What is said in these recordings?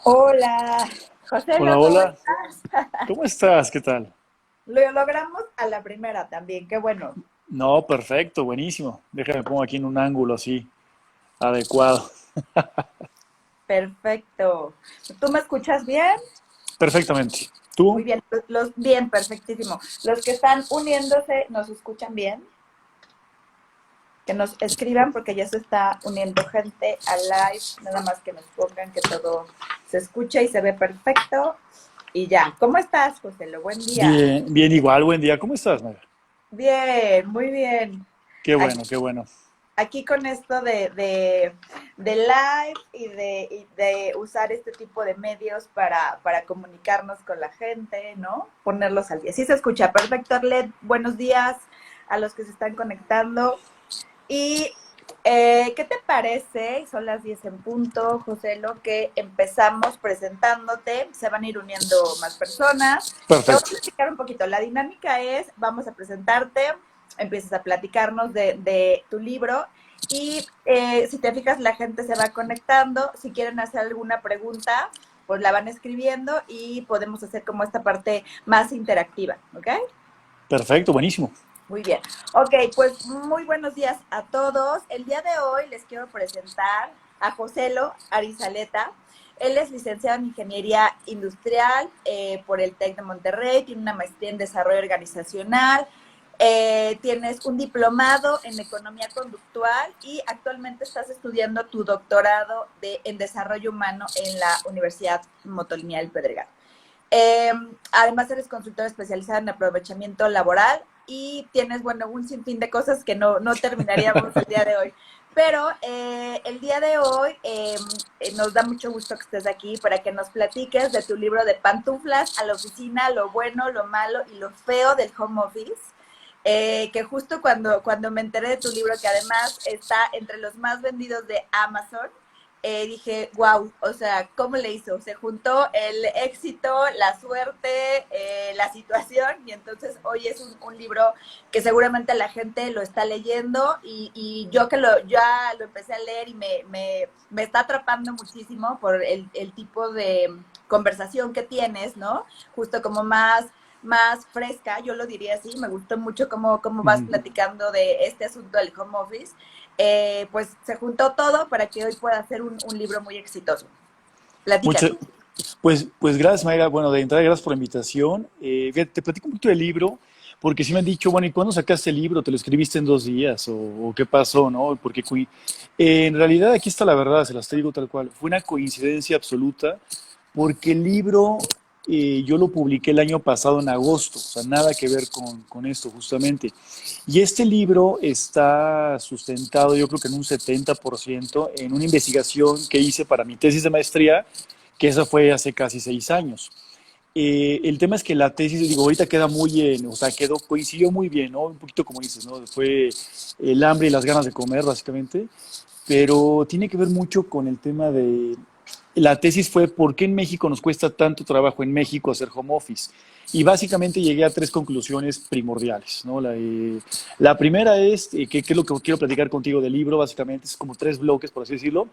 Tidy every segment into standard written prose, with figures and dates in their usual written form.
Hola, José, Hola, ¿cómo hola. estás? ¿Cómo estás? ¿Qué tal? Lo logramos a la primera también, qué bueno. No, perfecto, buenísimo. Déjame pongo aquí en un ángulo así, adecuado. Perfecto. ¿Tú me escuchas bien? Perfectamente. Muy ¿Tú? bien, bien, perfectísimo. Los que están uniéndose, ¿nos escuchan bien? Que nos escriban porque ya se está uniendo gente al live, nada más que nos pongan que todo se escucha y se ve perfecto. Y ya, ¿cómo estás, José? Buen día. Bien, bien igual, buen día. ¿Cómo estás, Mayra? Bien, muy bien. Qué Aquí bueno, qué bueno. aquí con esto de live y de usar este tipo de medios para comunicarnos con la gente, ¿no? Ponerlos al día. Sí se escucha, perfecto, Arlet. Buenos días a los que se están conectando. ¿Y qué te parece? Son las 10 en punto, José, lo que empezamos presentándote. Se van a ir uniendo más personas. Te voy a Perfecto. platicar un poquito. La dinámica es, vamos a presentarte, empiezas a platicarnos de tu libro y si te fijas, la gente se va conectando. Si quieren hacer alguna pregunta, pues la van escribiendo y podemos hacer como esta parte más interactiva, ¿ok? Perfecto, buenísimo. Muy bien. Ok, pues muy buenos días a todos. El día de hoy les quiero presentar a Joselo Arizaleta. Él es licenciado en Ingeniería Industrial por el TEC de Monterrey, tiene una maestría en Desarrollo Organizacional, tienes un diplomado en Economía Conductual y actualmente estás estudiando tu doctorado en Desarrollo Humano en la Universidad Motolinía del Pedregal. Eh, Además, eres consultor especializado en aprovechamiento laboral y tienes, bueno, un sinfín de cosas que no terminaríamos el día de hoy. Pero el día de hoy nos da mucho gusto que estés aquí para que nos platiques de tu libro de Pantuflas a la oficina, lo bueno, lo malo y lo feo del home office. Que justo cuando me enteré de tu libro, que además está entre los más vendidos de Amazon, dije, wow, o sea, ¿cómo le hizo? Se juntó el éxito, la suerte, la situación, y entonces hoy es un libro que seguramente la gente lo está leyendo y yo que ya lo empecé a leer y me está atrapando muchísimo por el tipo de conversación que tienes, ¿no? Justo como más fresca, yo lo diría así, me gustó mucho cómo vas Ujú. platicando de este asunto del home office, pues se juntó todo para que hoy pueda ser un libro muy exitoso. Muchas, Platícanos. pues gracias, Mayra. Bueno, de entrada, gracias por la invitación. Fíjate, te platico un poquito del libro, porque sí me han dicho, bueno, ¿y cuándo sacaste el libro? ¿Te lo escribiste en 2 días? ¿O qué pasó, no? Porque en realidad aquí está la verdad, se las digo tal cual. Fue una coincidencia absoluta, porque el libro yo lo publiqué el año pasado en agosto, o sea, nada que ver con esto justamente. Y este libro está sustentado, yo creo que en un 70% en una investigación que hice para mi tesis de maestría, que esa fue hace casi 6 años. El tema es que la tesis, digo, ahorita queda muy bien, o sea, coincidió muy bien, ¿no? Un poquito como dices, ¿no? Fue el hambre y las ganas de comer, básicamente, pero tiene que ver mucho con el tema de... La tesis fue ¿por qué en México nos cuesta tanto trabajo en México hacer home office? Y básicamente llegué a tres conclusiones primordiales, ¿no? La primera es, que es lo que quiero platicar contigo del libro, básicamente es como tres bloques, por así decirlo.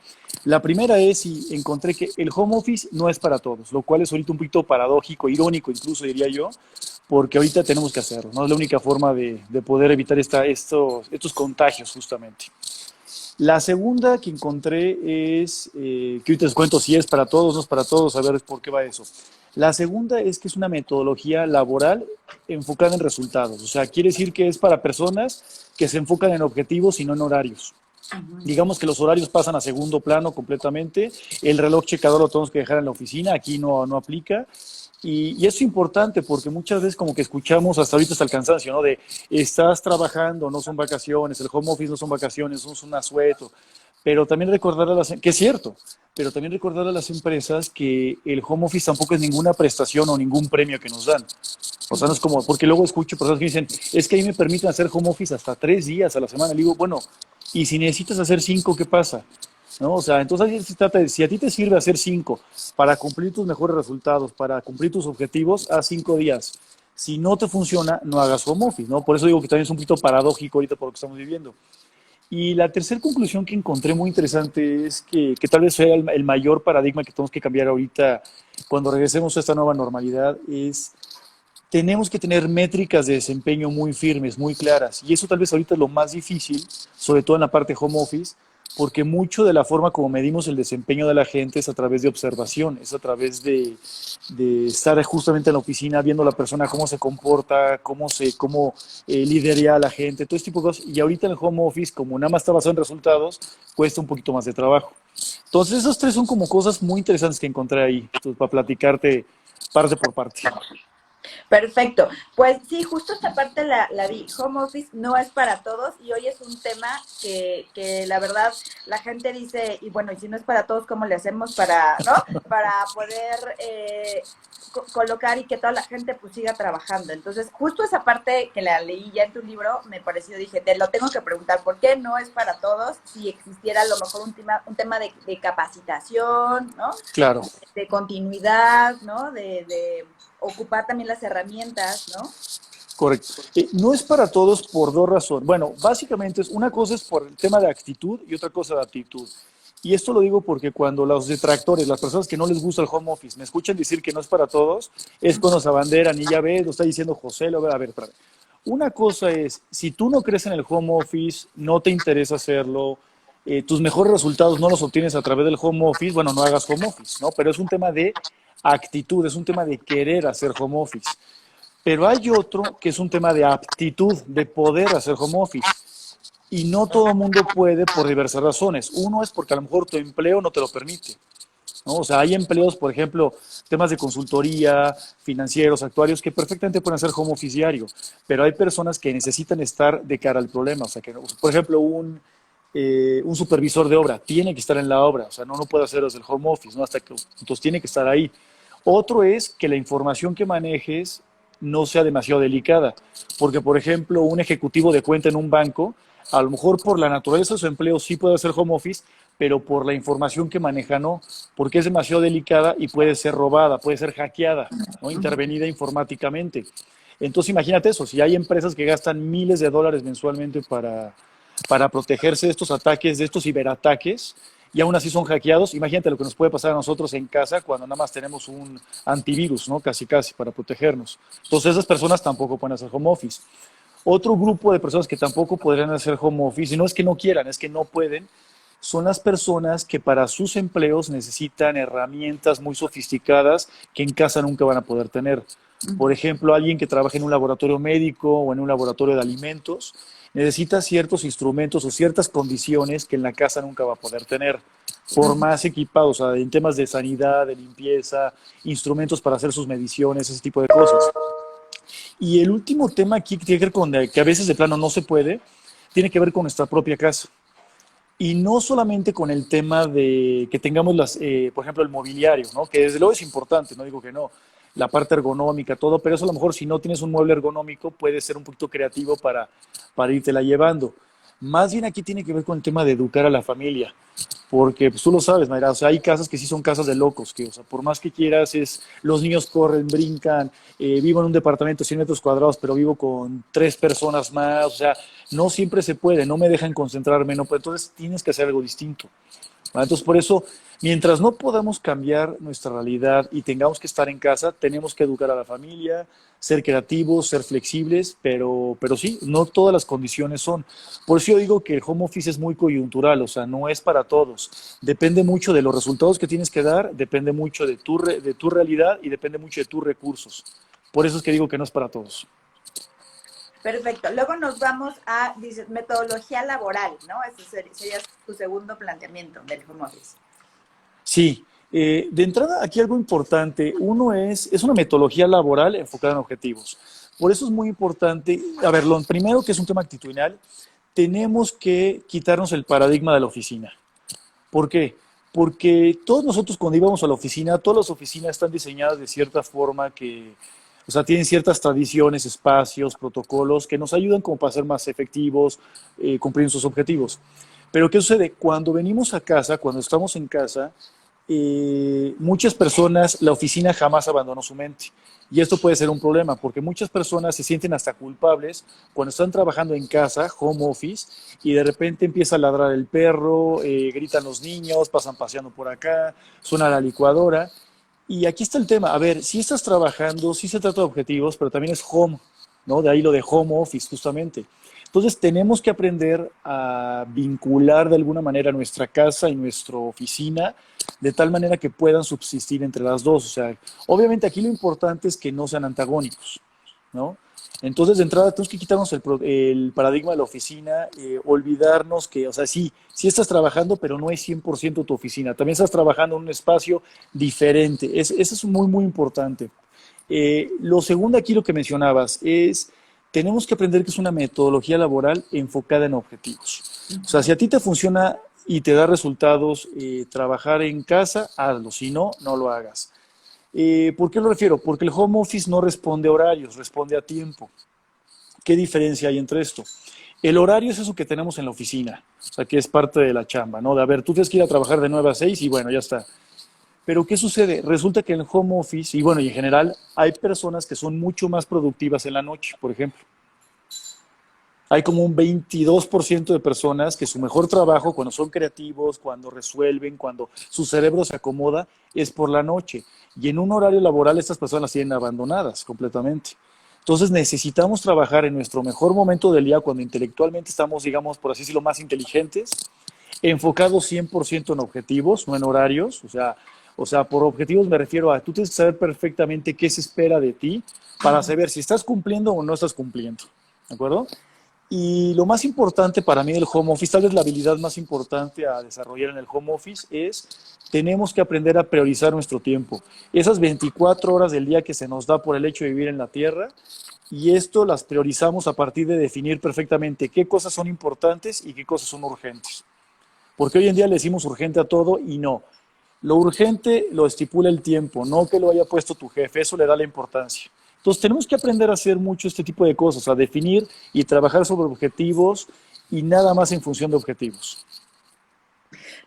La primera es, y encontré que el home office no es para todos, lo cual es ahorita un poquito paradójico, irónico incluso diría yo, porque ahorita tenemos que hacerlo, ¿no? Es la única forma de poder evitar estos contagios justamente. La segunda que encontré es, que ahorita les cuento si es para todos, no es para todos, a ver por qué va eso. La segunda es que es una metodología laboral enfocada en resultados, o sea, quiere decir que es para personas que se enfocan en objetivos y no en horarios. Digamos que los horarios pasan a segundo plano completamente, el reloj checador lo tenemos que dejar en la oficina, aquí no aplica, y eso es importante porque muchas veces como que escuchamos hasta ahorita hasta el cansancio, ¿no? De estás trabajando, no son vacaciones, el home office no son vacaciones, no es un asueto. Pero también recordar a las, que es cierto, pero también recordar a las empresas que el home office tampoco es ninguna prestación o ningún premio que nos dan. O sea, no es como, porque luego escucho personas que dicen, es que ahí me permiten hacer home office hasta 3 días a la semana. Le digo, bueno, y si necesitas hacer 5, ¿qué pasa? ¿No? O sea, entonces ahí se trata de, si a ti te sirve hacer 5 para cumplir tus mejores resultados, para cumplir tus objetivos, haz 5 días. Si no te funciona, no hagas home office, ¿no? Por eso digo que también es un poquito paradójico ahorita por lo que estamos viviendo. Y la tercera conclusión que encontré muy interesante es que tal vez sea el mayor paradigma que tenemos que cambiar ahorita cuando regresemos a esta nueva normalidad es tenemos que tener métricas de desempeño muy firmes, muy claras. Y eso tal vez ahorita es lo más difícil, sobre todo en la parte home office, porque mucho de la forma como medimos el desempeño de la gente es a través de observación, es a través de estar justamente en la oficina viendo a la persona cómo se comporta, cómo lidera a la gente, todo este tipo de cosas. Y ahorita en el home office, como nada más está basado en resultados, cuesta un poquito más de trabajo. Entonces, esos tres son como cosas muy interesantes que encontré ahí, entonces, para platicarte parte por parte. Perfecto. Pues sí, justo esta parte la vi. Home office no es para todos y hoy es un tema que la verdad la gente dice, y bueno, y si no es para todos, ¿cómo le hacemos para, ¿no? Para poder colocar y que toda la gente pues siga trabajando. Entonces, justo esa parte que la leí ya en tu libro, me pareció, dije, te lo tengo que preguntar, ¿por qué no es para todos? Si existiera a lo mejor un tema de capacitación, ¿no? Claro. De continuidad, ¿no? De ocupar también las herramientas, ¿no? Correcto. No es para todos por dos razones. Bueno, básicamente una cosa es por el tema de actitud y otra cosa de actitud. Y esto lo digo porque cuando los detractores, las personas que no les gusta el home office, me escuchan decir que no es para todos, es cuando se abanderan y ya ves, lo está diciendo José, lo a ver, espérame. Una cosa es, si tú no crees en el home office, no te interesa hacerlo, tus mejores resultados no los obtienes a través del home office, bueno, no hagas home office, ¿no? Pero es un tema de actitud, es un tema de querer hacer home office. Pero hay otro que es un tema de aptitud, de poder hacer home office. Y no todo el mundo puede por diversas razones. Uno es porque a lo mejor tu empleo no te lo permite, ¿no? O sea, hay empleos, por ejemplo, temas de consultoría, financieros, actuarios, que perfectamente pueden hacer home office diario, pero hay personas que necesitan estar de cara al problema. O sea, que, por ejemplo, un supervisor de obra tiene que estar en la obra, o sea, no puede hacerlo desde el home office, ¿no? Entonces tiene que estar ahí. Otro es que la información que manejes no sea demasiado delicada, porque por ejemplo un ejecutivo de cuenta en un banco, a lo mejor por la naturaleza de su empleo sí puede hacer home office, pero por la información que maneja no, porque es demasiado delicada y puede ser robada, puede ser hackeada, ¿no? Intervenida informáticamente. Entonces imagínate eso, si hay empresas que gastan miles de dólares mensualmente para protegerse de estos ataques, de estos ciberataques, y aún así son hackeados. Imagínate lo que nos puede pasar a nosotros en casa cuando nada más tenemos un antivirus, ¿no? Casi, casi, para protegernos. Entonces esas personas tampoco pueden hacer home office. Otro grupo de personas que tampoco podrían hacer home office, y no es que no quieran, es que no pueden, son las personas que para sus empleos necesitan herramientas muy sofisticadas que en casa nunca van a poder tener. Por ejemplo, alguien que trabaja en un laboratorio médico o en un laboratorio de alimentos necesita ciertos instrumentos o ciertas condiciones que en la casa nunca va a poder tener, por más equipados, o sea, en temas de sanidad, de limpieza, instrumentos para hacer sus mediciones, ese tipo de cosas. Y el último tema aquí que tiene que ver con que a veces de plano no se puede, tiene que ver con nuestra propia casa. Y no solamente con el tema de que tengamos, por ejemplo, el mobiliario, ¿no? Que desde luego es importante, no digo que no, la parte ergonómica, todo, pero eso a lo mejor si no tienes un mueble ergonómico puede ser un poquito creativo para irtela llevando. Más bien aquí tiene que ver con el tema de educar a la familia, porque pues, tú lo sabes, Mayra, o sea, hay casas que sí son casas de locos, que o sea, por más que quieras, los niños corren, brincan, vivo en un departamento de 100 metros cuadrados, pero vivo con 3 personas más, o sea, no siempre se puede, no me dejan concentrarme, no, entonces tienes que hacer algo distinto. ¿Vale? Entonces, por eso, mientras no podamos cambiar nuestra realidad y tengamos que estar en casa, tenemos que educar a la familia, ser creativos, ser flexibles, pero sí, no todas las condiciones son. Por eso yo digo que el home office es muy coyuntural, o sea, no es para todos. Depende mucho de los resultados que tienes que dar, depende mucho de tu realidad y depende mucho de tus recursos. Por eso es que digo que no es para todos. Perfecto. Luego nos vamos a, dices, metodología laboral, ¿no? Ese sería tu segundo planteamiento del home office. Sí, de entrada aquí algo importante, uno es una metodología laboral enfocada en objetivos. Por eso es muy importante, a ver, lo primero que es un tema actitudinal, tenemos que quitarnos el paradigma de la oficina. ¿Por qué? Porque todos nosotros cuando íbamos a la oficina, todas las oficinas están diseñadas de cierta forma que, o sea, tienen ciertas tradiciones, espacios, protocolos que nos ayudan como para ser más efectivos, cumplir sus objetivos. Pero ¿qué sucede? Cuando venimos a casa, cuando estamos en casa, muchas personas, la oficina jamás abandonó su mente. Y esto puede ser un problema, porque muchas personas se sienten hasta culpables cuando están trabajando en casa, home office, y de repente empieza a ladrar el perro, gritan los niños, pasan paseando por acá, suena la licuadora. Y aquí está el tema. A ver, si estás trabajando, sí se trata de objetivos, pero también es home, ¿no? De ahí lo de home office, justamente. Entonces tenemos que aprender a vincular de alguna manera nuestra casa y nuestra oficina de tal manera que puedan subsistir entre las dos. O sea, obviamente aquí lo importante es que no sean antagónicos, ¿no? Entonces, de entrada, tenemos que quitarnos el paradigma de la oficina, olvidarnos que, o sea, sí, sí estás trabajando, pero no es 100% tu oficina. También estás trabajando en un espacio diferente. Eso es muy, muy importante. Lo segundo aquí, lo que mencionabas, es tenemos que aprender que es una metodología laboral enfocada en objetivos. O sea, si a ti te funciona y te da resultados trabajar en casa, hazlo. Si no, no lo hagas. ¿Por qué lo refiero? Porque el home office no responde a horarios, responde a tiempo. ¿Qué diferencia hay entre esto? El horario es eso que tenemos en la oficina, o sea, que es parte de la chamba, ¿no? De, a ver, tú tienes que ir a trabajar de 9 a 6 y bueno, ya está. Pero ¿qué sucede? Resulta que en el home office, y bueno, y en general, hay personas que son mucho más productivas en la noche, por ejemplo. Hay como un 22% de personas que su mejor trabajo, cuando son creativos, cuando resuelven, cuando su cerebro se acomoda, es por la noche. Y en un horario laboral estas personas las tienen abandonadas completamente. Entonces necesitamos trabajar en nuestro mejor momento del día, cuando intelectualmente estamos, digamos, por así decirlo, más inteligentes, enfocados 100% en objetivos, no en horarios. O sea, por objetivos me refiero a, tú tienes que saber perfectamente qué se espera de ti para saber si estás cumpliendo o no estás cumpliendo. ¿De acuerdo? Y lo más importante para mí del home office, tal vez la habilidad más importante a desarrollar en el home office es, tenemos que aprender a priorizar nuestro tiempo. Esas 24 horas del día que se nos da por el hecho de vivir en la Tierra, y esto las priorizamos a partir de definir perfectamente qué cosas son importantes y qué cosas son urgentes. Porque hoy en día le decimos urgente a todo y no. Lo urgente lo estipula el tiempo, no que lo haya puesto tu jefe, eso le da la importancia. Entonces tenemos que aprender a hacer mucho este tipo de cosas, a definir y trabajar sobre objetivos y nada más en función de objetivos.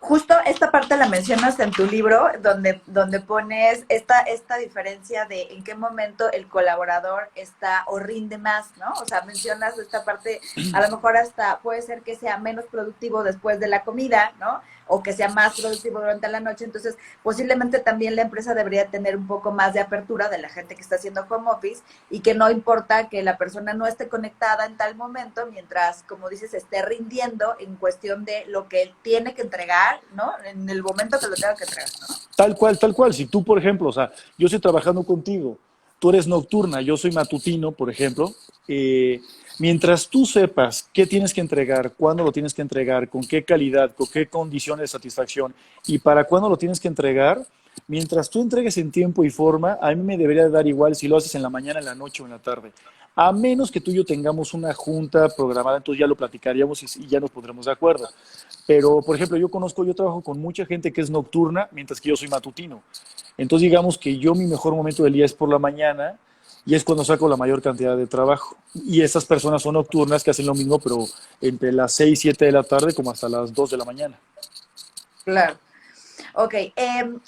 Justo esta parte la mencionas en tu libro, donde pones esta diferencia de en qué momento el colaborador está o rinde más, ¿no? O sea, mencionas esta parte, a lo mejor hasta puede ser que sea menos productivo después de la comida, ¿no? O que sea más productivo durante la noche. Entonces, posiblemente también la empresa debería tener un poco más de apertura de la gente que está haciendo home office y que no importa que la persona no esté conectada en tal momento, mientras, como dices, esté rindiendo en cuestión de lo que tiene que entregar, ¿no? En el momento que lo tenga que entregar, ¿no? Tal cual, tal cual. Si tú, por ejemplo, o sea, yo estoy trabajando contigo, tú eres nocturna, yo soy matutino, por ejemplo, mientras tú sepas qué tienes que entregar, cuándo lo tienes que entregar, con qué calidad, con qué condiciones de satisfacción y para cuándo lo tienes que entregar, mientras tú entregues en tiempo y forma, a mí me debería dar igual si lo haces en la mañana, en la noche o en la tarde. A menos que tú y yo tengamos una junta programada, entonces ya lo platicaríamos y ya nos pondremos de acuerdo. Pero, por ejemplo, yo trabajo con mucha gente que es nocturna, mientras que yo soy matutino. Entonces, digamos que yo mi mejor momento del día es por la mañana y es cuando saco la mayor cantidad de trabajo. Y esas personas son nocturnas que hacen lo mismo, pero entre las 6 7 de la tarde como hasta las 2 de la mañana. Claro. Ok,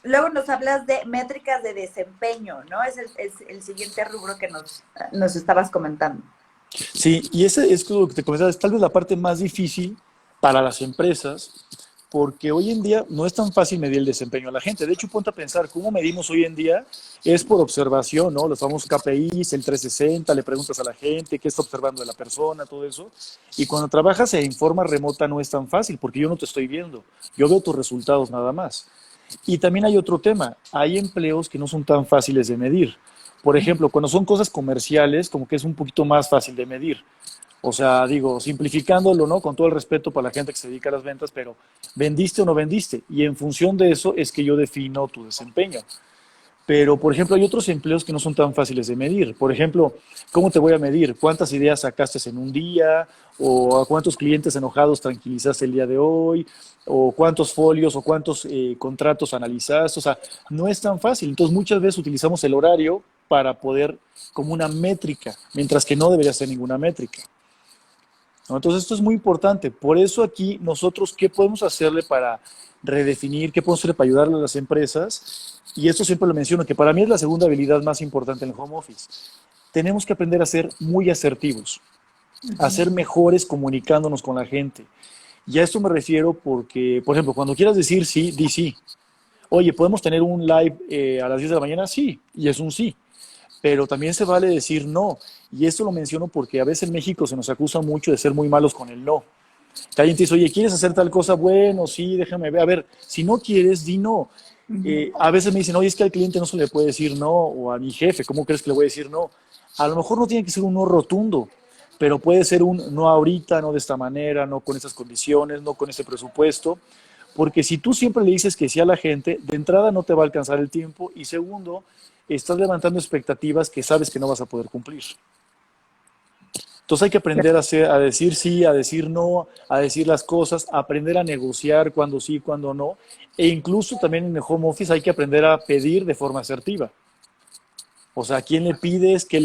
luego nos hablas de métricas de desempeño, ¿no? Es el siguiente rubro que nos estabas comentando. Sí, y ese es lo que te comentaba, es tal vez la parte más difícil para las empresas, porque hoy en día no es tan fácil medir el desempeño de la gente. De hecho, ponte a pensar, ¿cómo medimos hoy en día? Es por observación, ¿no? Los famosos KPIs, el 360, le preguntas a la gente qué está observando de la persona, todo eso. Y cuando trabajas en forma remota no es tan fácil, porque yo no te estoy viendo, yo veo tus resultados nada más. Y también hay otro tema, hay empleos que no son tan fáciles de medir. Por ejemplo, cuando son cosas comerciales, como que es un poquito más fácil de medir. O sea, digo, simplificándolo, ¿no? Con todo el respeto para la gente que se dedica a las ventas, pero ¿vendiste o no vendiste? Y en función de eso es que yo defino tu desempeño. Pero, por ejemplo, hay otros empleos que no son tan fáciles de medir. Por ejemplo, ¿cómo te voy a medir? ¿Cuántas ideas sacaste en un día? ¿O a cuántos clientes enojados tranquilizaste el día de hoy? ¿O cuántos folios o cuántos contratos analizaste? O sea, no es tan fácil. Entonces, muchas veces utilizamos el horario para poder, como una métrica, mientras que no debería ser ninguna métrica. ¿no? Entonces esto es muy importante. Por eso aquí nosotros, ¿qué podemos hacerle para redefinir? ¿Qué podemos hacerle para ayudarle a las empresas? Y esto siempre lo menciono, que para mí es la segunda habilidad más importante en el home office. Tenemos que aprender a ser muy asertivos, a ser mejores comunicándonos con la gente. Y a esto me refiero porque, por ejemplo, cuando quieras decir sí, di sí. Oye, ¿podemos tener un live a las 10 de la mañana? Sí, y es un sí. Pero también se vale decir no. Y esto lo menciono porque a veces en México se nos acusa mucho de ser muy malos con el no. Que alguien te dice, oye, ¿quieres hacer tal cosa? Bueno, sí, déjame ver. A ver, si no quieres, di no. A veces me dicen, oye, es que al cliente no se le puede decir no, o a mi jefe, ¿cómo crees que le voy a decir no? A lo mejor no tiene que ser un no rotundo, pero puede ser un no ahorita, no de esta manera, no con estas condiciones, no con este presupuesto, porque si tú siempre le dices que sí a la gente, de entrada no te va a alcanzar el tiempo y segundo, estás levantando expectativas que sabes que no vas a poder cumplir. Entonces hay que aprender a decir sí, a decir no, a decir las cosas, a aprender a negociar cuando sí, cuando no. E incluso también en el home office hay que aprender a pedir de forma asertiva. O sea, ¿a quién le pides? ¿Qué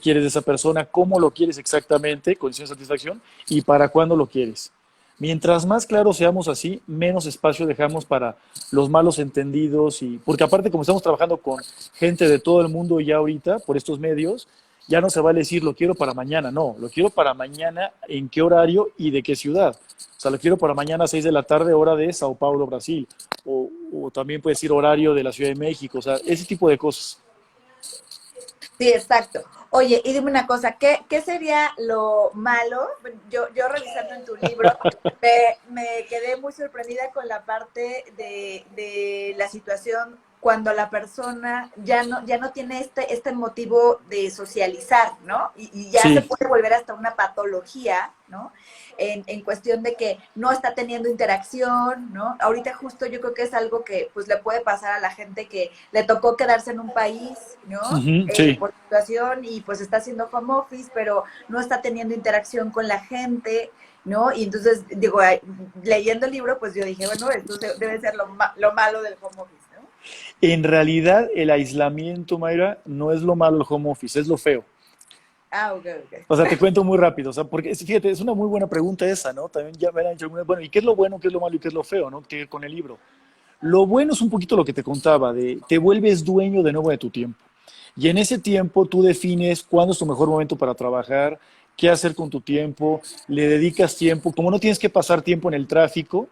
quieres de esa persona? ¿Cómo lo quieres exactamente? Condición de satisfacción. ¿Y para cuándo lo quieres? Mientras más claros seamos así, menos espacio dejamos para los malos entendidos. Porque aparte, como estamos trabajando con gente de todo el mundo ya ahorita, por estos medios, ya no se vale decir lo quiero para mañana. No, lo quiero para mañana, ¿en qué horario y de qué ciudad? O sea, lo quiero para mañana a 6 de la tarde, hora de Sao Paulo, Brasil. O también puede decir horario de la Ciudad de México. O sea, ese tipo de cosas. Sí, exacto. Oye, y dime una cosa, ¿qué sería lo malo? Bueno, yo revisando en tu libro, me quedé muy sorprendida con la parte de la situación cuando la persona ya no tiene este motivo de socializar, ¿no? Y ya se Sí, puede volver hasta una patología, ¿no? En cuestión de que no está teniendo interacción, ¿no? Ahorita justo yo creo que es algo que pues le puede pasar a la gente que le tocó quedarse en un país, ¿no? sí. Por situación y pues está haciendo home office, pero no está teniendo interacción con la gente, ¿no? Y entonces, digo, leyendo el libro, pues yo dije, bueno, esto debe ser lo malo del home office, ¿no? En realidad, el aislamiento, Mayra, no es lo malo del home office, es lo feo. Ah, ok, O ok. sea, te cuento muy rápido, o sea, porque fíjate, es una muy buena pregunta esa, ¿no? También ya me han dicho algunas, bueno, ¿y qué es lo bueno, qué es lo malo y qué es lo feo, ¿no? Que tiene que ver con el libro. Lo bueno es un poquito lo que te contaba, de te vuelves dueño de nuevo de tu tiempo. Y en ese tiempo tú defines cuándo es tu mejor momento para trabajar, qué hacer con tu tiempo, le dedicas tiempo. Como no tienes que pasar tiempo en el tráfico,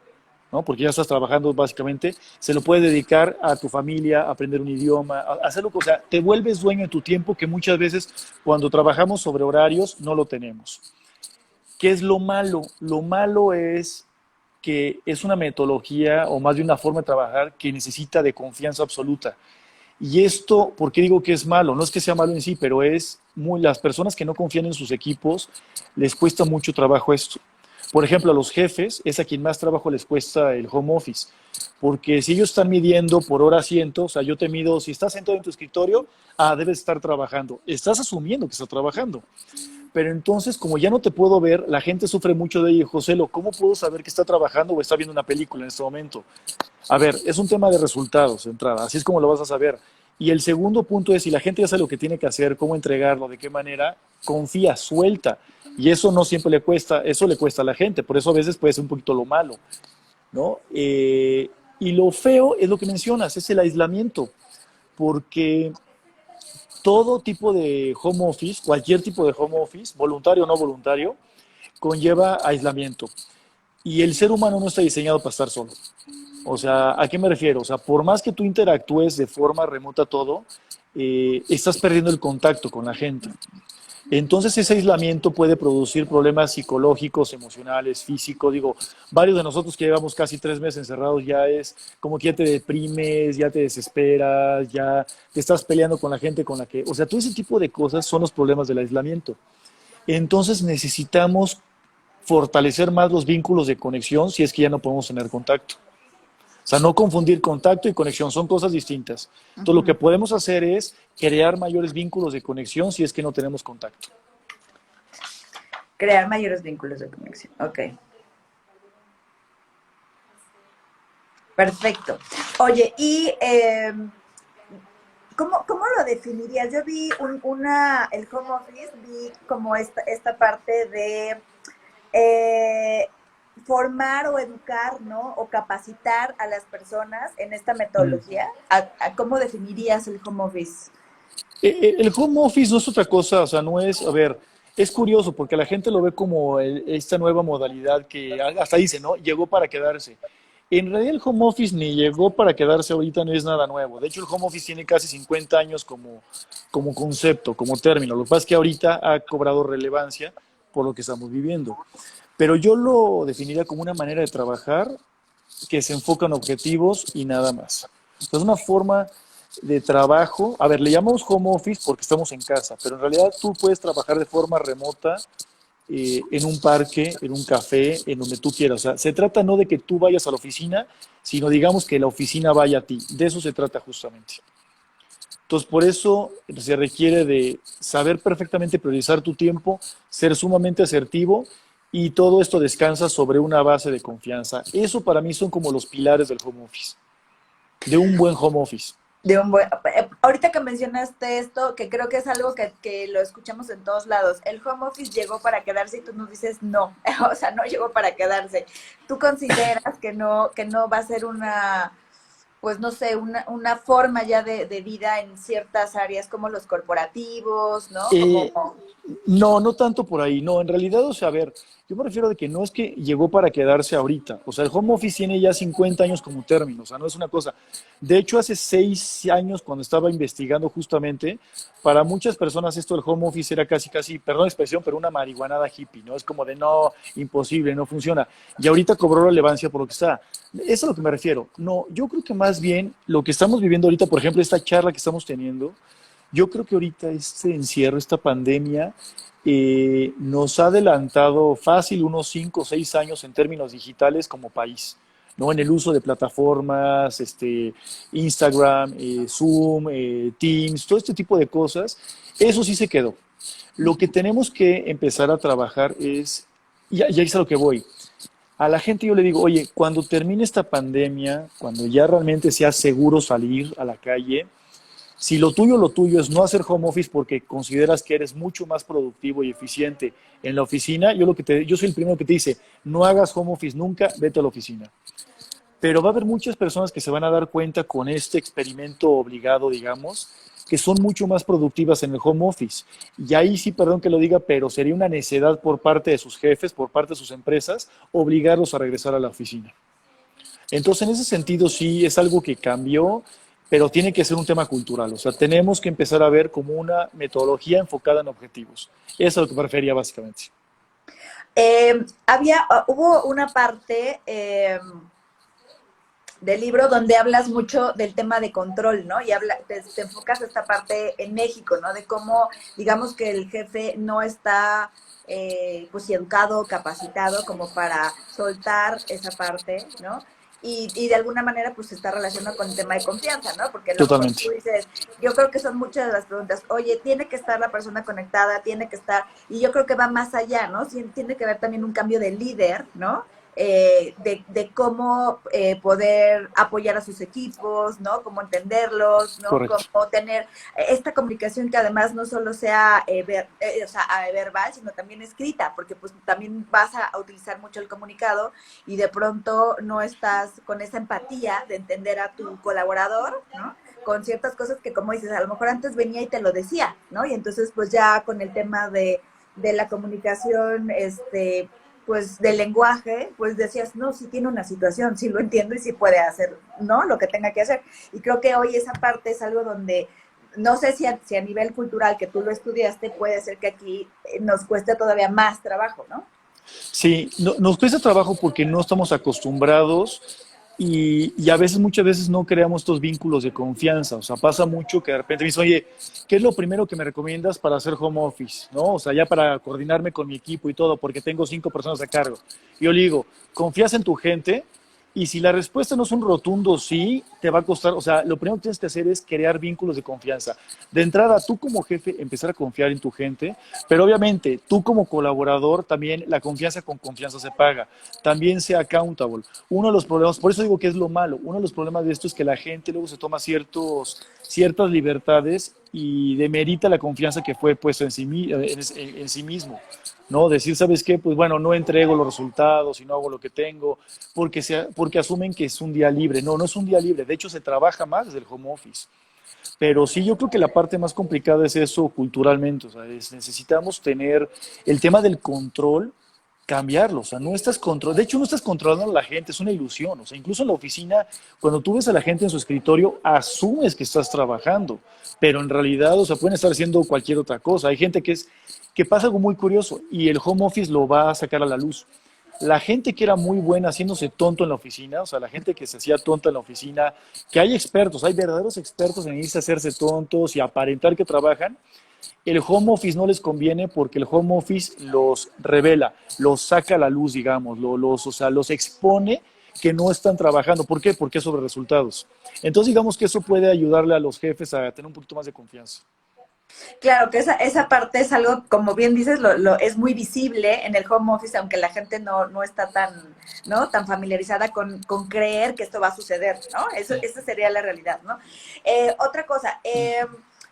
¿no? Porque ya estás trabajando básicamente, se lo puedes dedicar a tu familia, a aprender un idioma, a hacerlo, o sea, te vuelves dueño de tu tiempo que muchas veces cuando trabajamos sobre horarios no lo tenemos. ¿Qué es lo malo? Lo malo es que es una metodología o más de una forma de trabajar que necesita de confianza absoluta. Y esto, ¿por qué digo que es malo? No es que sea malo en sí, pero es muy, las personas que no confían en sus equipos les cuesta mucho trabajo esto. Por ejemplo, a los jefes es a quien más trabajo les cuesta el home office, porque si ellos están midiendo por hora asiento, o sea, yo te mido, si estás sentado en tu escritorio, debes estar trabajando. Estás asumiendo que estás trabajando. Pero entonces, como ya no te puedo ver, la gente sufre mucho de ello. José, ¿cómo puedo saber que está trabajando o está viendo una película en este momento? A ver, es un tema de resultados de entrada, así es como lo vas a saber. Y el segundo punto es, si la gente ya sabe lo que tiene que hacer, cómo entregarlo, de qué manera, confía, suelta. Y eso no siempre le cuesta, eso le cuesta a la gente, por eso a veces puede ser un poquito lo malo, ¿no? Y lo feo es lo que mencionas, es el aislamiento, porque todo tipo de home office, cualquier tipo de home office, voluntario o no voluntario, conlleva aislamiento. Y el ser humano no está diseñado para estar solo. O sea, ¿a qué me refiero? O sea, por más que tú interactúes de forma remota todo, estás perdiendo el contacto con la gente. Entonces ese aislamiento puede producir problemas psicológicos, emocionales, físicos. Digo, varios de nosotros que llevamos casi 3 meses encerrados ya es como que ya te deprimes, ya te desesperas, ya te estás peleando con la gente con la que... O sea, todo ese tipo de cosas son los problemas del aislamiento. Entonces necesitamos fortalecer más los vínculos de conexión si es que ya no podemos tener contacto. O sea, no confundir contacto y conexión, son cosas distintas. Entonces, lo que Ujú. podemos hacer es crear mayores vínculos de conexión si es que no tenemos contacto. Crear mayores vínculos de conexión. Ok, perfecto. Oye, y ¿cómo lo definirías? Yo vi el home office, vi como esta parte de eh, formar o educar, ¿no? O capacitar a las personas en esta Mm. metodología. ¿Cómo definirías el home office? El home office no es otra cosa, o sea, no es, a ver, es curioso porque la gente lo ve como esta nueva modalidad que hasta dice, ¿no? Llegó para quedarse. En realidad el home office ni llegó para quedarse ahorita, no es nada nuevo. De hecho, el home office tiene casi 50 años como concepto, como término. Lo que pasa es que ahorita ha cobrado relevancia por lo que estamos viviendo. Pero yo lo definiría como una manera de trabajar que se enfoca en objetivos y nada más. Es una forma de trabajo. A ver, le llamamos home office porque estamos en casa, pero en realidad tú puedes trabajar de forma remota en un parque, en un café, en donde tú quieras. O sea, se trata no de que tú vayas a la oficina, sino digamos que la oficina vaya a ti. De eso se trata justamente. Entonces, por eso se requiere de saber perfectamente priorizar tu tiempo, ser sumamente asertivo y todo esto descansa sobre una base de confianza. Eso para mí son como los pilares del home office, de un buen home office. Ahorita que mencionaste esto, que creo que es algo que lo escuchamos en todos lados, el home office llegó para quedarse y tú nos dices no, o sea, no llegó para quedarse. ¿Tú consideras que no va a ser una, pues no sé, una forma ya de vida en ciertas áreas como los corporativos, ¿no? Como, Eh, No, no tanto por ahí, no, en realidad, o sea, a ver, yo me refiero de que no es que llegó para quedarse ahorita, o sea, el home office tiene ya 50 años como término, o sea, no es una cosa. De hecho, hace 6 años, cuando estaba investigando justamente, para muchas personas esto del home office era casi, casi, perdón la expresión, pero una marihuanada hippie, ¿no? Es como de no, imposible, no funciona. Y ahorita cobró relevancia por lo que está. Eso es a lo que me refiero. No, yo creo que más bien lo que estamos viviendo ahorita, por ejemplo, esta charla que estamos teniendo, yo creo que ahorita este encierro, esta pandemia, nos ha adelantado fácil unos 5 o 6 años en términos digitales como país, ¿no? En el uso de plataformas, Instagram, Zoom, Teams, todo este tipo de cosas, eso sí se quedó. Lo que tenemos que empezar a trabajar es, y ahí es a lo que voy, a la gente yo le digo, oye, cuando termine esta pandemia, cuando ya realmente sea seguro salir a la calle, si lo tuyo es no hacer home office porque consideras que eres mucho más productivo y eficiente en la oficina, yo soy el primero que te dice, no hagas home office nunca, vete a la oficina. Pero va a haber muchas personas que se van a dar cuenta con este experimento obligado, digamos, que son mucho más productivas en el home office. Y ahí sí, perdón que lo diga, pero sería una necedad por parte de sus jefes, por parte de sus empresas, obligarlos a regresar a la oficina. Entonces, en ese sentido, sí es algo que cambió, pero tiene que ser un tema cultural. O sea, tenemos que empezar a ver como una metodología enfocada en objetivos. Eso es a lo que me refería básicamente. hubo una parte del libro donde hablas mucho del tema de control, ¿no? Y te enfocas esta parte en México, ¿no? De cómo, digamos que el jefe no está, pues, educado, capacitado como para soltar esa parte, ¿no? Y de alguna manera, pues, está relacionado con el tema de confianza, ¿no? Porque a lo mejor tú Totalmente. dices, yo creo que son muchas de las preguntas, oye, tiene que estar la persona conectada, tiene que estar, y yo creo que va más allá, ¿no? Sí, tiene que haber también un cambio de líder, ¿no? De cómo poder apoyar a sus equipos, ¿no? Cómo entenderlos, ¿no? Correcto. Cómo tener esta comunicación que además no solo sea, o sea, verbal, sino también escrita, porque pues también vas a utilizar mucho el comunicado y de pronto no estás con esa empatía de entender a tu colaborador, ¿no? Con ciertas cosas que, como dices, a lo mejor antes venía y te lo decía, ¿no? Y entonces pues ya con el tema de la comunicación, pues del lenguaje, pues decías, no, sí tiene una situación, sí lo entiendo y sí puede hacer, ¿no? Lo que tenga que hacer. Y creo que hoy esa parte es algo donde, no sé si a nivel cultural que tú lo estudiaste, puede ser que aquí nos cueste todavía más trabajo, ¿no? Sí, nos cuesta trabajo porque no estamos acostumbrados y a veces, muchas veces no creamos estos vínculos de confianza. O sea, pasa mucho que de repente me dicen, oye, ¿qué es lo primero que me recomiendas para hacer home office? ¿No? O sea, ya para coordinarme con mi equipo y todo, porque tengo 5 personas a cargo. Y yo le digo, ¿confías en tu gente? Y si la respuesta no es un rotundo sí, te va a costar, o sea, lo primero que tienes que hacer es crear vínculos de confianza. De entrada, tú como jefe, empezar a confiar en tu gente, pero obviamente tú como colaborador también, la confianza con confianza se paga. También sea accountable. Uno de los problemas, por eso digo que es lo malo, uno de los problemas de esto es que la gente luego se toma ciertas libertades y demerita la confianza que fue puesta en sí mismo, ¿no? Decir, ¿sabes qué? Pues bueno, no entrego los resultados y no hago lo que tengo porque asumen que es un día libre. No, no es un día libre. De hecho, se trabaja más desde el home office. Pero sí, yo creo que la parte más complicada es eso culturalmente, o sea, necesitamos tener el tema del control, cambiarlo, o sea, no estás de hecho no estás controlando a la gente, es una ilusión, o sea, incluso en la oficina, cuando tú ves a la gente en su escritorio, asumes que estás trabajando, pero en realidad, o sea, pueden estar haciendo cualquier otra cosa. Hay gente que pasa algo muy curioso y el home office lo va a sacar a la luz. La gente que era muy buena haciéndose tonto en la oficina, o sea, la gente que se hacía tonta en la oficina, que hay expertos, hay verdaderos expertos en irse a hacerse tontos y aparentar que trabajan, el home office no les conviene porque el home office los revela, los saca a la luz, digamos, o sea, los expone que no están trabajando. ¿Por qué? Porque es sobre resultados. Entonces, digamos que eso puede ayudarle a los jefes a tener un poquito más de confianza. Claro que esa parte es algo, como bien dices, es muy visible en el home office, aunque la gente no está tan, ¿no? tan familiarizada con creer que esto va a suceder, ¿no? Esa sería la realidad, ¿no? Otra cosa,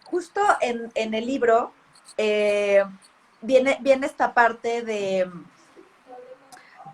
justo en el libro viene esta parte de...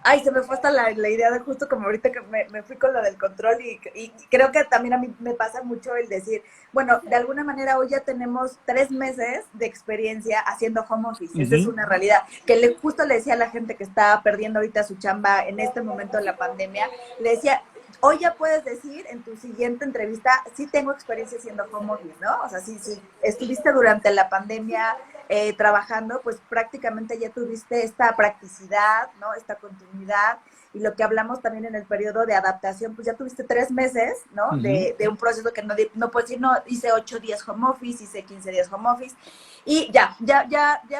Ay, se me fue hasta la idea de justo como ahorita que me fui con lo del control y creo que también a mí me pasa mucho el decir, bueno, de alguna manera hoy ya tenemos 3 meses de experiencia haciendo home office, esa es Ujú. una realidad, que justo le decía a la gente que está perdiendo ahorita su chamba en este momento de la pandemia, le decía, hoy ya puedes decir en tu siguiente entrevista, sí tengo experiencia haciendo home office, ¿no? O sea, si estuviste durante la pandemia trabajando, pues prácticamente ya tuviste esta practicidad, ¿no? Esta continuidad. Y lo que hablamos también en el periodo de adaptación, pues ya tuviste 3 meses, ¿no? Ujú. De un proceso que no puedes decir, no, hice 8 días home office, hice 15 días home office. Y ya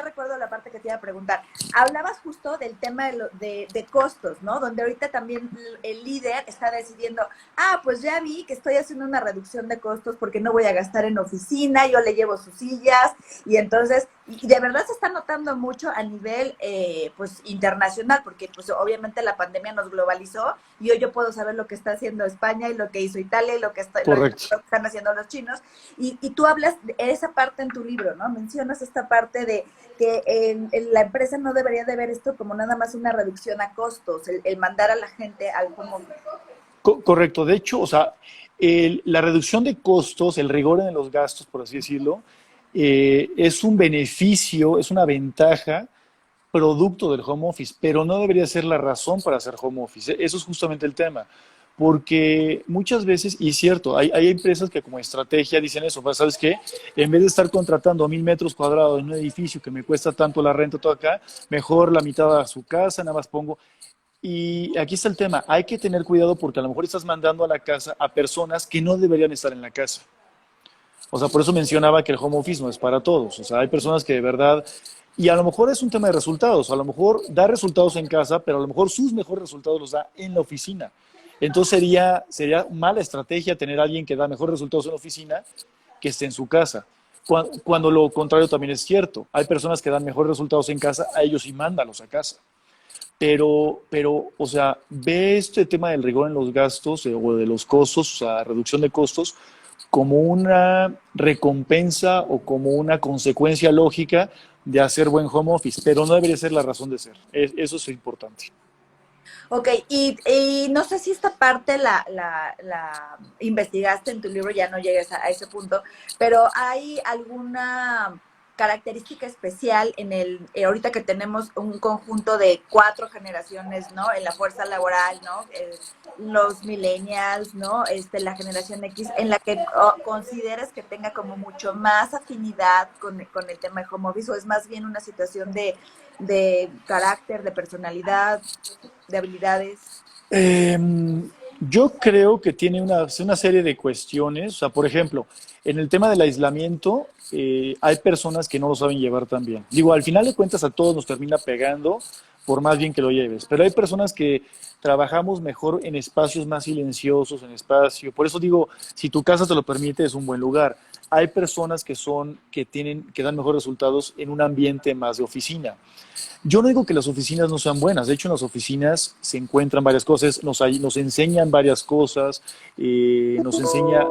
recuerdo la parte que te iba a preguntar. Hablabas justo del tema de costos, ¿no? Donde ahorita también el líder está decidiendo, pues ya vi que estoy haciendo una reducción de costos porque no voy a gastar en oficina, yo le llevo sus sillas, y entonces, y de verdad se está notando mucho a nivel pues internacional, porque pues obviamente la pandemia nos globalizó y hoy yo puedo saber lo que está haciendo España y lo que hizo Italia y lo que Correcto. están haciendo los chinos. Y tú hablas de esa parte en tu libro, ¿no? Mencionas esta parte de que la empresa no debería de ver esto como nada más una reducción a costos, el mandar a la gente al home office. Correcto. De hecho, o sea, la reducción de costos, el rigor en los gastos, por así decirlo, es un beneficio, es una ventaja producto del home office, pero no debería ser la razón para hacer home office. Eso es justamente el tema. Porque muchas veces, y es cierto, hay empresas que como estrategia dicen eso, pues, ¿sabes qué? En vez de estar contratando 1,000 metros cuadrados en un edificio que me cuesta tanto la renta todo acá, mejor la mitad a su casa, nada más pongo. Y aquí está el tema, hay que tener cuidado porque a lo mejor estás mandando a la casa a personas que no deberían estar en la casa. O sea, por eso mencionaba que el home office no es para todos. O sea, hay personas que de verdad, y a lo mejor es un tema de resultados, a lo mejor da resultados en casa, pero a lo mejor sus mejores resultados los da en la oficina. Entonces sería mala estrategia tener a alguien que da mejores resultados en la oficina que esté en su casa. Cuando lo contrario también es cierto. Hay personas que dan mejores resultados en casa, a ellos y mándalos a casa. O sea, ve este tema del rigor en los gastos o de los costos, o sea, reducción de costos, como una recompensa o como una consecuencia lógica de hacer buen home office, pero no debería ser la razón de ser. Eso es importante. Ok, y no sé si esta parte la investigaste en tu libro, ya no llegues a ese punto, pero ¿hay alguna característica especial en ahorita que tenemos un conjunto de 4 generaciones, ¿no? En la fuerza laboral, ¿no? Los millennials, ¿no? La generación X, en la que consideres que tenga como mucho más afinidad con el tema de home office, o es más bien una situación de carácter, de personalidad, de habilidades. Eh, yo creo que tiene una serie de cuestiones. O sea, por ejemplo, en el tema del aislamiento, hay personas que no lo saben llevar tan bien. Digo, al final de cuentas a todos nos termina pegando, por más bien que lo lleves. Pero hay personas que trabajamos mejor en espacios más silenciosos, en espacio. Por eso digo, si tu casa te lo permite, es un buen lugar. Hay personas que dan mejores resultados en un ambiente más de oficina. Yo no digo que las oficinas no sean buenas, de hecho en las oficinas se encuentran varias cosas, nos enseñan varias cosas, nos enseña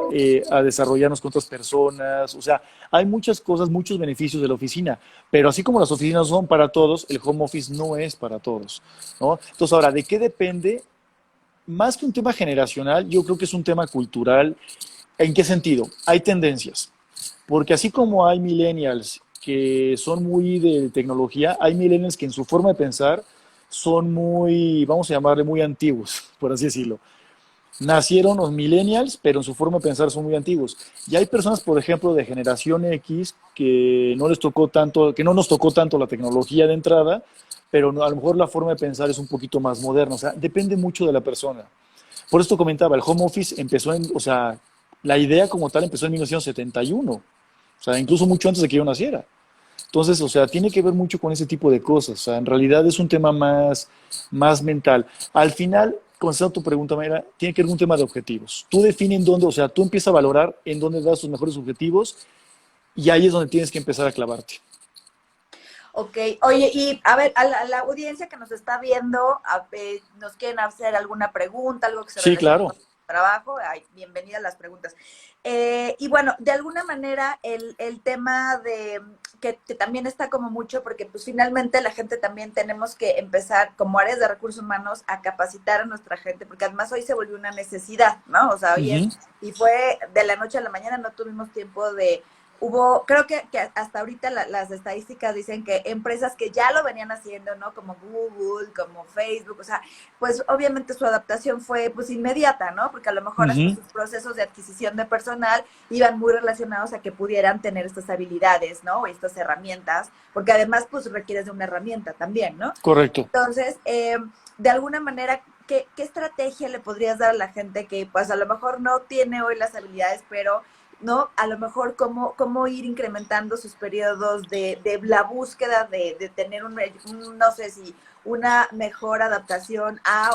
a desarrollarnos con otras personas, o sea, hay muchas cosas, muchos beneficios de la oficina, pero así como las oficinas son para todos, el home office no es para todos, ¿no? Entonces ahora, ¿de qué depende? Más que un tema generacional, yo creo que es un tema cultural. ¿En qué sentido? Hay tendencias. Porque así como hay millennials que son muy de tecnología, hay millennials que en su forma de pensar son muy, vamos a llamarle muy antiguos, por así decirlo. Nacieron los millennials, pero en su forma de pensar son muy antiguos. Y hay personas, por ejemplo, de generación X que no les tocó tanto, que no nos tocó tanto la tecnología de entrada, pero a lo mejor la forma de pensar es un poquito más moderna. O sea, depende mucho de la persona. Por esto comentaba, el home office empezó o sea, la idea como tal empezó en 1971. O sea, incluso mucho antes de que yo naciera. Entonces, o sea, tiene que ver mucho con ese tipo de cosas. O sea, en realidad es un tema más mental. Al final, contestando tu pregunta, Mayra, tiene que ver con un tema de objetivos. Tú defines en dónde, o sea, tú empiezas a valorar en dónde das tus mejores objetivos y ahí es donde tienes que empezar a clavarte. Ok, oye, y a ver, a la audiencia que nos está viendo, ¿nos quieren hacer alguna pregunta, algo que se Sí, relacione claro. con su trabajo? Ay, bienvenidas las preguntas. Y bueno, de alguna manera el tema de que también está como mucho, porque pues finalmente la gente también tenemos que empezar como áreas de recursos humanos a capacitar a nuestra gente, porque además hoy se volvió una necesidad, ¿no? O sea, hoy es, Ujú, y fue de la noche a la mañana, no tuvimos tiempo de hubo, creo que hasta ahorita las estadísticas dicen que empresas que ya lo venían haciendo, ¿no? Como Google, como Facebook, o sea, pues obviamente su adaptación fue pues inmediata, ¿no? Porque a lo mejor hasta ujú, sus procesos de adquisición de personal iban muy relacionados a que pudieran tener estas habilidades, ¿no? O estas herramientas, porque además pues requieres de una herramienta también, ¿no? correcto. Entonces, de alguna manera, ¿qué estrategia le podrías dar a la gente que pues a lo mejor no tiene hoy las habilidades, pero ¿no? A lo mejor cómo ir incrementando sus periodos de la búsqueda de tener no sé si una mejor adaptación a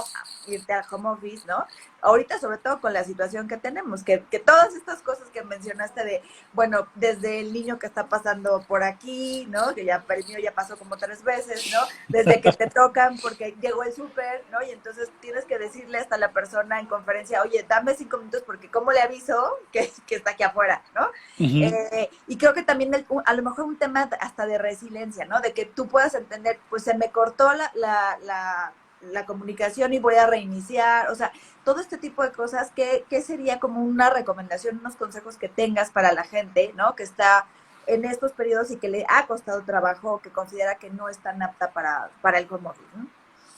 irte al home office, ¿no? Ahorita, sobre todo con la situación que tenemos, que todas estas cosas que mencionaste de, bueno, desde el niño que está pasando por aquí, ¿no? Que ya el mío ya pasó como 3 veces, ¿no? Desde que te tocan porque llegó el súper, ¿no? Y entonces tienes que decirle hasta la persona en conferencia, oye, dame 5 minutos porque ¿cómo le aviso que está aquí afuera, ¿no? Ujú. Y creo que también a lo mejor un tema hasta de resiliencia, ¿no? De que tú puedas entender, pues se me cortó la comunicación y voy a reiniciar, o sea, todo este tipo de cosas, ¿qué sería como una recomendación, unos consejos que tengas para la gente, ¿no? Que está en estos periodos y que le ha costado trabajo o que considera que no es tan apta para el home office, ¿no?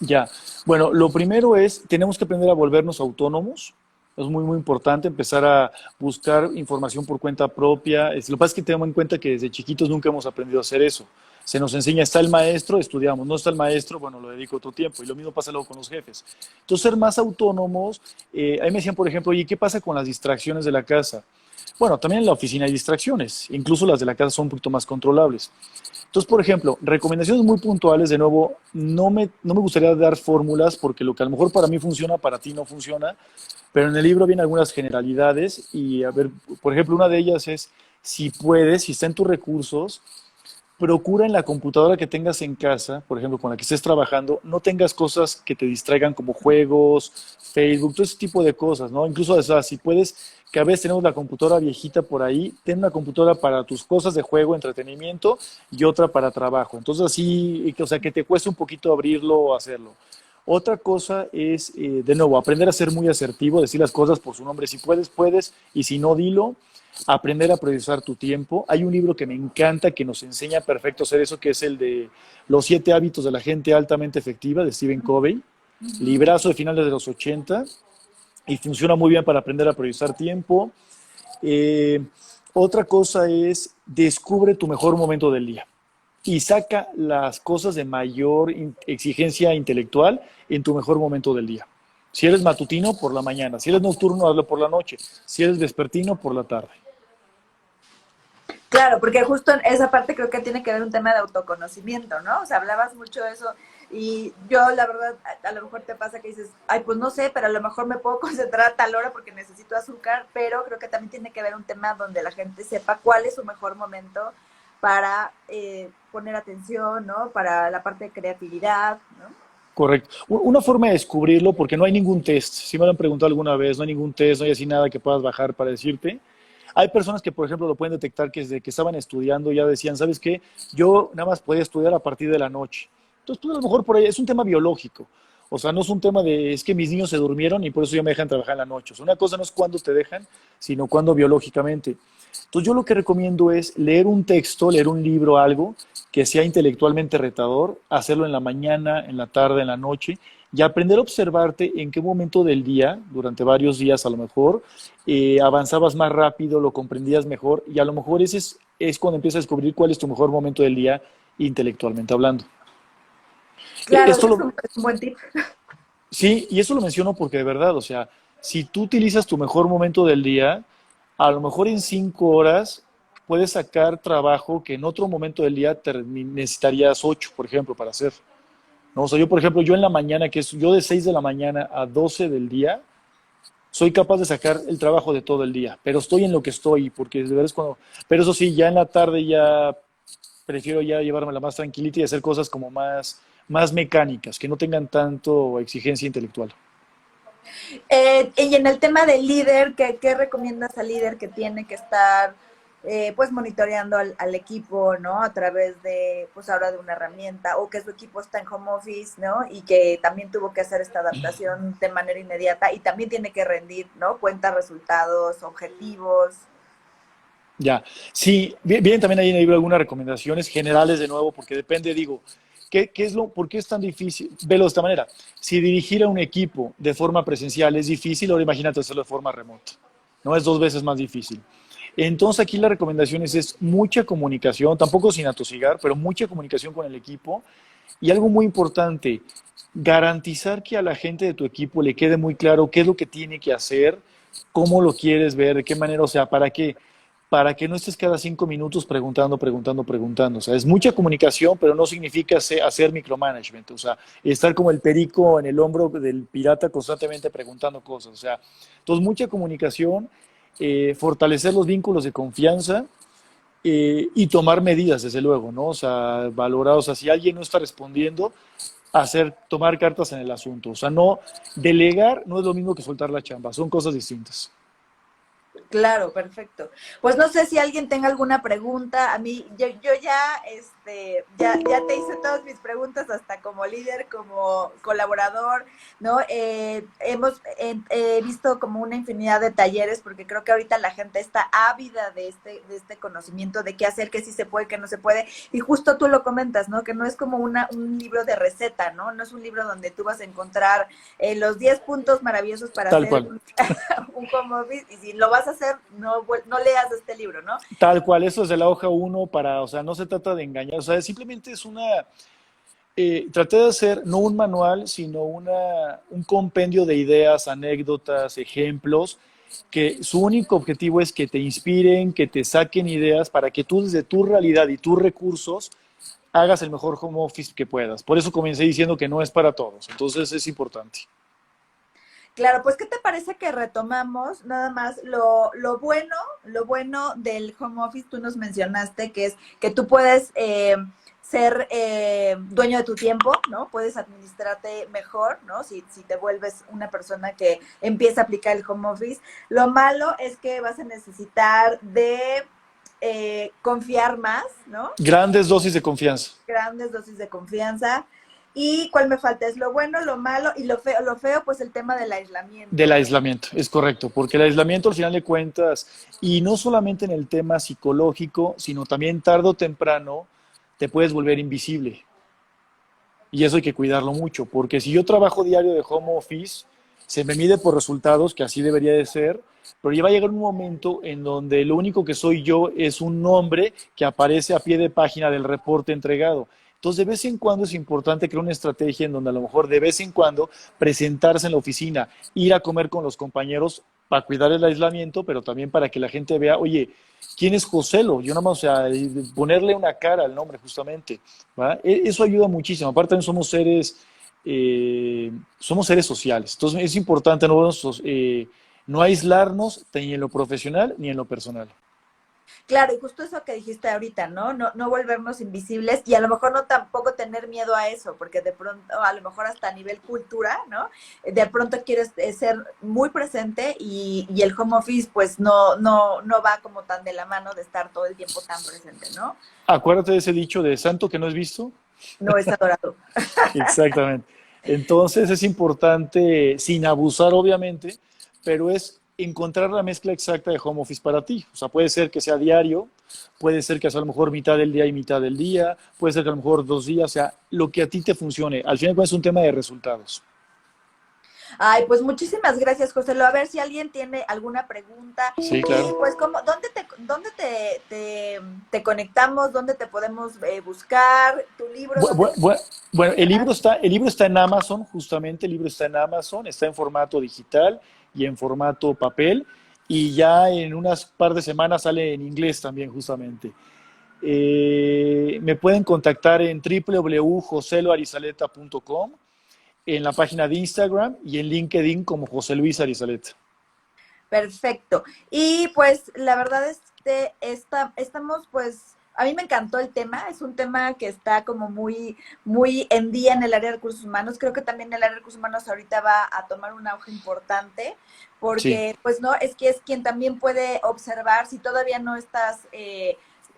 Ya. Bueno, lo primero es, tenemos que aprender a volvernos autónomos. Es muy, muy importante empezar a buscar información por cuenta propia. Lo que pasa es que tenemos en cuenta que desde chiquitos nunca hemos aprendido a hacer eso. Se nos enseña, está el maestro, estudiamos, no está el maestro, bueno, lo dedico otro tiempo. Y lo mismo pasa luego con los jefes. Entonces, ser más autónomos. A mí me decían, por ejemplo, oye, ¿qué pasa con las distracciones de la casa? Bueno, también en la oficina hay distracciones, incluso las de la casa son un poquito más controlables. Entonces, por ejemplo, recomendaciones muy puntuales, de nuevo, no me gustaría dar fórmulas porque lo que a lo mejor para mí funciona, para ti no funciona, pero en el libro vienen algunas generalidades y, a ver, por ejemplo, una de ellas es, si puedes, si está en tus recursos, procura en la computadora que tengas en casa, por ejemplo, con la que estés trabajando, no tengas cosas que te distraigan como juegos, Facebook, todo ese tipo de cosas, ¿no? Incluso, o sea, si puedes, que a veces tenemos la computadora viejita por ahí, ten una computadora para tus cosas de juego, entretenimiento y otra para trabajo. Entonces, así, o sea, que te cueste un poquito abrirlo o hacerlo. Otra cosa es, de nuevo, aprender a ser muy asertivo, decir las cosas por su nombre. Si puedes, puedes, y si no, dilo. Aprender a priorizar tu tiempo. Hay un libro que me encanta que nos enseña perfecto a hacer eso, que es el de Los 7 hábitos de la gente altamente efectiva, de Stephen Covey. Uh-huh. Librazo de finales de los 80 y funciona muy bien para aprender a priorizar tiempo. Eh, Otra cosa es, descubre tu mejor momento del día y saca las cosas de mayor exigencia intelectual en tu mejor momento del día. Si eres matutino, por la mañana. Si eres nocturno, hazlo por la noche. Si eres vespertino, por la tarde. Claro, porque justo en esa parte creo que tiene que ver un tema de autoconocimiento, ¿no? O sea, hablabas mucho de eso, Y yo, la verdad, a lo mejor te pasa que dices, ay, pues no sé, pero a lo mejor me puedo concentrar a tal hora porque necesito azúcar, pero creo que también tiene que haber un tema donde la gente sepa cuál es su mejor momento para poner atención, ¿no? Para la parte de creatividad, ¿no? Correcto. Una forma de descubrirlo, porque no hay ningún test, si me lo han preguntado alguna vez, no hay ningún test, no hay así nada que puedas bajar para decirte. Hay personas que, por ejemplo, lo pueden detectar que desde que estaban estudiando ya decían, ¿sabes qué? Yo nada más podía estudiar a partir de la noche. Entonces, pues a lo mejor por ahí es un tema biológico. O sea, no es un tema de, es que mis niños se durmieron y por eso ya me dejan trabajar en la noche. O sea, una cosa no es cuándo te dejan, sino cuándo biológicamente. Entonces, yo lo que recomiendo es leer un texto, leer un libro, algo que sea intelectualmente retador, hacerlo en la mañana, en la tarde, en la noche, y aprender a observarte en qué momento del día, durante varios días a lo mejor, avanzabas más rápido, lo comprendías mejor, y a lo mejor ese es cuando empiezas a descubrir cuál es tu mejor momento del día intelectualmente hablando. Claro, Esto ese lo, es un buen tip. sí, y eso lo menciono porque de verdad, o sea, si tú utilizas tu mejor momento del día, a lo mejor en 5 horas puedes sacar trabajo que en otro momento del día necesitarías 8, por ejemplo, para hacer. ¿No? O sea, yo, por ejemplo, yo en la mañana, que es yo de 6 de la mañana a 12 del día, soy capaz de sacar el trabajo de todo el día, pero estoy en lo que estoy, porque de verdad es cuando, pero eso sí, ya en la tarde ya prefiero ya llevármela más tranquilita y hacer cosas como más mecánicas, que no tengan tanto exigencia intelectual. Y en el tema del líder, ¿qué recomiendas al líder que tiene que estar pues monitoreando al equipo, ¿no? A través de, pues ahora de una herramienta, o que su equipo está en home office, ¿no? Y que también tuvo que hacer esta adaptación de manera inmediata y también tiene que rendir, ¿no? Cuenta resultados, objetivos. Ya, sí, bien, también ahí en el libro algunas recomendaciones generales de nuevo, porque depende, digo, ¿por qué es tan difícil? Velo de esta manera. Si dirigir a un equipo de forma presencial es difícil, ahora imagínate hacerlo de forma remota, ¿no? Es 2 veces más difícil. Entonces aquí la recomendación es mucha comunicación, tampoco sin atosigar, pero mucha comunicación con el equipo y algo muy importante, garantizar que a la gente de tu equipo le quede muy claro qué es lo que tiene que hacer, cómo lo quieres ver, de qué manera, o sea, para que no estés cada 5 minutos preguntando, preguntando, preguntando. O sea, es mucha comunicación, pero no significa hacer micromanagement. O sea, estar como el perico en el hombro del pirata constantemente preguntando cosas. O sea, entonces mucha comunicación, fortalecer los vínculos de confianza y tomar medidas, desde luego, ¿no? O sea, valorar, o sea, si alguien no está respondiendo, tomar cartas en el asunto. O sea, no, delegar no es lo mismo que soltar la chamba, son cosas distintas. Claro, perfecto. Pues no sé si alguien tenga alguna pregunta. A mí, yo ya, ya te hice todas mis preguntas, hasta como líder, como colaborador, ¿no? He visto como una infinidad de talleres, porque creo que ahorita la gente está ávida de este conocimiento, de qué hacer, qué sí se puede, qué no se puede. Y justo tú lo comentas, ¿no? Que no es como un libro de receta, ¿no? No es un libro donde tú vas a encontrar los 10 puntos maravillosos para Tal hacer cual. un home office, y si lo vas a hacer, no leas este libro, ¿no? Tal cual, eso es de la hoja uno para, o sea, no se trata de engañar, o sea, simplemente traté de hacer no un manual, sino un compendio de ideas, anécdotas, ejemplos, que su único objetivo es que te inspiren, que te saquen ideas para que tú desde tu realidad y tus recursos hagas el mejor home office que puedas. Por eso comencé diciendo que no es para todos, entonces es importante. Claro, pues ¿qué te parece que retomamos nada más lo bueno del home office? Tú nos mencionaste que es que tú puedes ser dueño de tu tiempo, ¿no? Puedes administrarte mejor, ¿no? Si te vuelves una persona que empieza a aplicar el home office. Lo malo es que vas a necesitar de confiar más, ¿no? Grandes dosis de confianza. Grandes dosis de confianza. ¿Y cuál me falta? Es lo bueno, lo malo y lo feo, pues el tema del Del aislamiento, ¿no? aislamiento, es correcto, porque el aislamiento al final de cuentas, y no solamente en el tema psicológico, sino también tarde o temprano te puedes volver invisible. Y eso hay que cuidarlo mucho, porque si yo trabajo diario de home office, se me mide por resultados, que así debería de ser, pero ya va a llegar un momento en donde lo único que soy yo es un nombre que aparece a pie de página del reporte entregado. Entonces, de vez en cuando es importante crear una estrategia en donde a lo mejor de vez en cuando presentarse en la oficina, ir a comer con los compañeros para cuidar el aislamiento, pero también para que la gente vea, oye, ¿quién es Joselo? Yo nada más, o sea, ponerle una cara al nombre justamente, ¿va? Eso ayuda muchísimo. Aparte también somos seres sociales. Entonces es importante no aislarnos ni en lo profesional ni en lo personal. Claro, y justo eso que dijiste ahorita, ¿no? No volvernos invisibles y a lo mejor no tampoco tener miedo a eso, porque de pronto, a lo mejor hasta a nivel cultura, ¿no? De pronto quieres ser muy presente y el home office pues no va como tan de la mano de estar todo el tiempo tan presente, ¿no? Acuérdate de ese dicho de santo que no es visto. No es adorado. Exactamente. Entonces es importante, sin abusar obviamente, pero es encontrar la mezcla exacta de home office para ti. O sea, puede ser que sea diario, puede ser que sea a lo mejor mitad del día y mitad del día, puede ser que a lo mejor 2 días, o sea, lo que a ti te funcione. Al final es un tema de resultados. Ay, pues muchísimas gracias, José. A ver si alguien tiene alguna pregunta. Sí, Y claro. pues, ¿dónde te conectamos? ¿Dónde te podemos buscar? ¿Tu libro? Bu- ¿Dónde bu- bu- Bueno, estás? el libro está en Amazon, justamente, el libro está en Amazon, está en formato digital y en formato papel, y ya en unas par de semanas sale en inglés también, justamente. Me pueden contactar en www.joseloarizaleta.com, en la página de Instagram y en LinkedIn como José Luis Arizaleta. Perfecto. Y pues la verdad es que estamos pues, a mí me encantó el tema, es un tema que está como muy en día en el área de recursos humanos. Creo que también el área de recursos humanos ahorita va a tomar un auge importante Sí, porque pues no, es que es quien también puede observar si todavía no estás...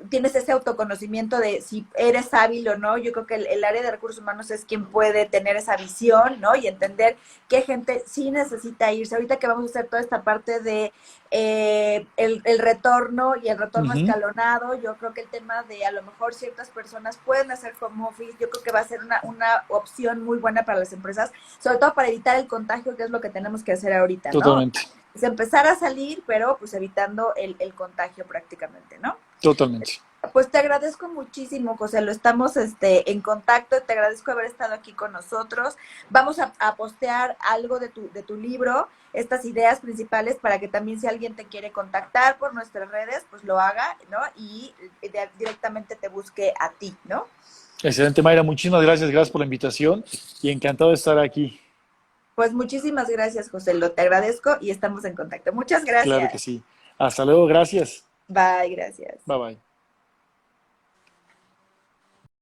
tienes ese autoconocimiento de si eres hábil o no. Yo creo que el área de recursos humanos es quien puede tener esa visión, ¿no? Y entender qué gente sí necesita irse. Ahorita que vamos a hacer toda esta parte de el retorno y el retorno ujú, escalonado, yo creo que el tema de a lo mejor ciertas personas pueden hacer home office, yo creo que va a ser una opción muy buena para las empresas, sobre todo para evitar el contagio, que es lo que tenemos que hacer ahorita, ¿no? totalmente, Es empezar a salir, pero pues evitando el contagio prácticamente, ¿no? totalmente. Pues te agradezco muchísimo, José. Lo estamos en contacto. Te agradezco haber estado aquí con nosotros. Vamos a postear algo de tu libro, estas ideas principales, para que también si alguien te quiere contactar por nuestras redes, pues lo haga, ¿no? Y directamente te busque a ti, ¿no? Excelente, Mayra, muchísimas gracias, gracias por la invitación y encantado de estar aquí. Pues muchísimas gracias, José. Lo te agradezco y estamos en contacto. Muchas Claro que gracias. sí. Hasta luego, gracias. Bye, gracias. Bye bye.